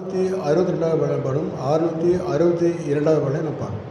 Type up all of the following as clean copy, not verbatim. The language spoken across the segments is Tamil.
662வது படம் 662வது படம் நான் பார்க்கணும்.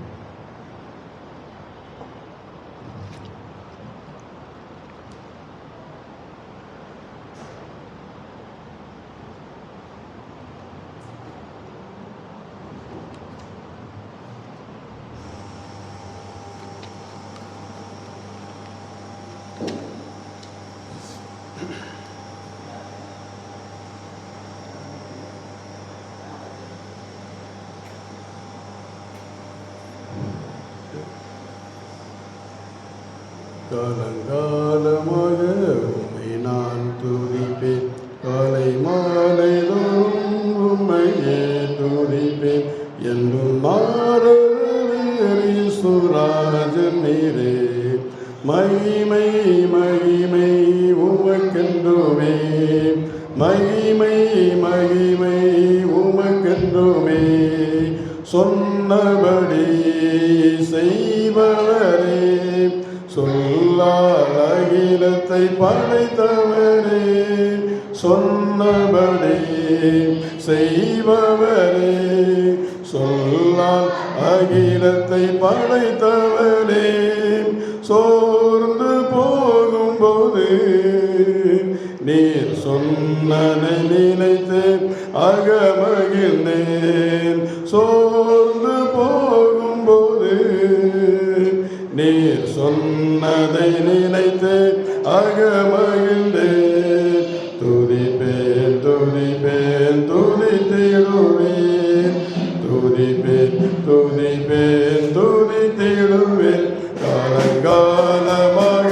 காலங்காலமாக உம்மை நான் துதிப்பேன், காலை மாலை தோறும் உம்மையே துதிப்பேன். என்றும் மாறி சுராஜன் நீரே, மகிமை மகிமை உமக்கென்றுமே, மகிமை மகிமை உமக்கென்றுமே. சொன்னபடி செய்பவரே, சொல்லால் அகிலத்தை படைத்தவரே, சொன்னபடி செய்பவரே, சொல்லால் அகிலத்தை படைத்தவரே. சோர்ந்து போகும்போது நீர் சொன்னதை நினைத்து அகமகிழ்ந்தேன். சோர்ந்து போகும்போது நீர் சொன்னதை நினைத்து அகமகிழ்ந்தேன். துதிப்பேன் துதிப்பேன் துதித்திடுவேன், துதிப்பேன் துதிப்பேன் துதித்திடுவேன். காலங்காலமாக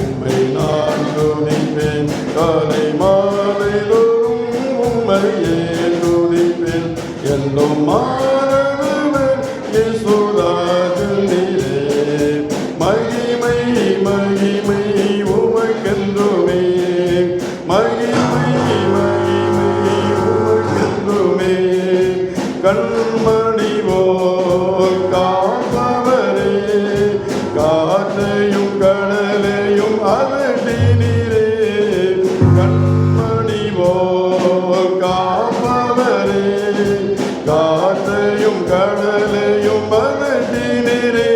உம்மை நான் துதிப்பேன், காலை மாலை தோறும் உம்மையே துதிப்பேன். என்னும் மாறவர் இயேசுராஜன் நீரே, மகிமை மகிமை உமக்கென்றுமே, மகிமை மகிமை உமக்கென்றுமே. கண்மணி போல் காப்பவரே, காற்றையும் கடலையும் அகற்றினீரே. கண்மணி போல் காப்பவரே, காற்றையும் கடலையும் அகற்றினீரே.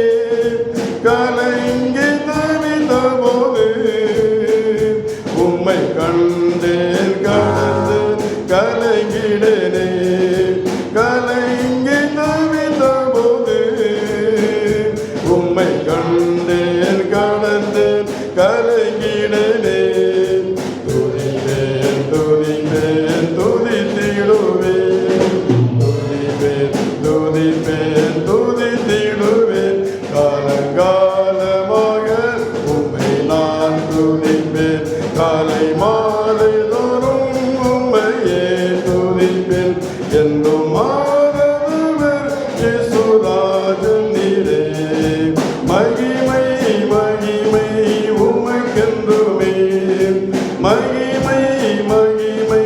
கலங்கி தவித்த போது உம்மை கண்டேன், கடந்து கலங்கிடனே. கலங்கி தவித்த போது உம்மை கண்டேன், கடந்தேன் கலங்கிடனே. துதிப்பேன் துதிப்பேன் துதித்திடுவேன், துதிப்பேன் துதிப்பேன் துதித்திடுவேன். காலங்காலமாக உம்மை நான் துதிப்பேன், காலை மாலை தோறும் உம்மையே துதிப்பேன். என்றும் மாறவர் இயேசுராஜன் நீரே, மகிமை மகிமை உமக்கென்றுமே, மகிமை மகிமை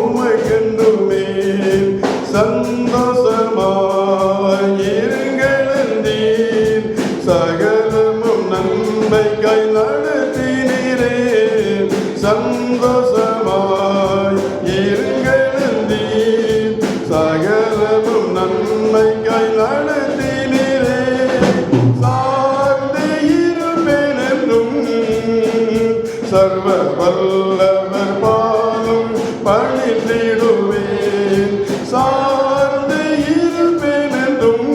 உமக்கென்றுமே. சந்தோஷமாய் இருங்கள் என்றீர், சகலமும் நன்மைக்காய் நடத்தினீரே. சந்தோஷமாய் இருங்கள் என்றீர், சகலமும் நன்மைக்காய் நடத்தினீரே. சார்ந்து இருப்பேன் என்றும் சர்வ வல்லவர் பாதம் பணிந்திடுவேன். சார்ந்து இருப்பேன் என்றும்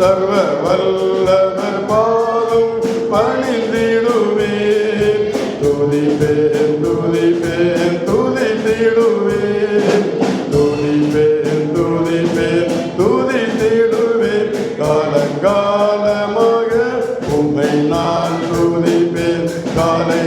சர்வ வல்லவர் பாதம் பணிந்திடுவேன். துதிப்பேன் துதிப்பேன் துதித்திடுவேன், துதிப்பேன் துதிப்பேன் துதித்திடுவேன். காலங்காலமாக உம்மை நான் துதிப்பேன், காலை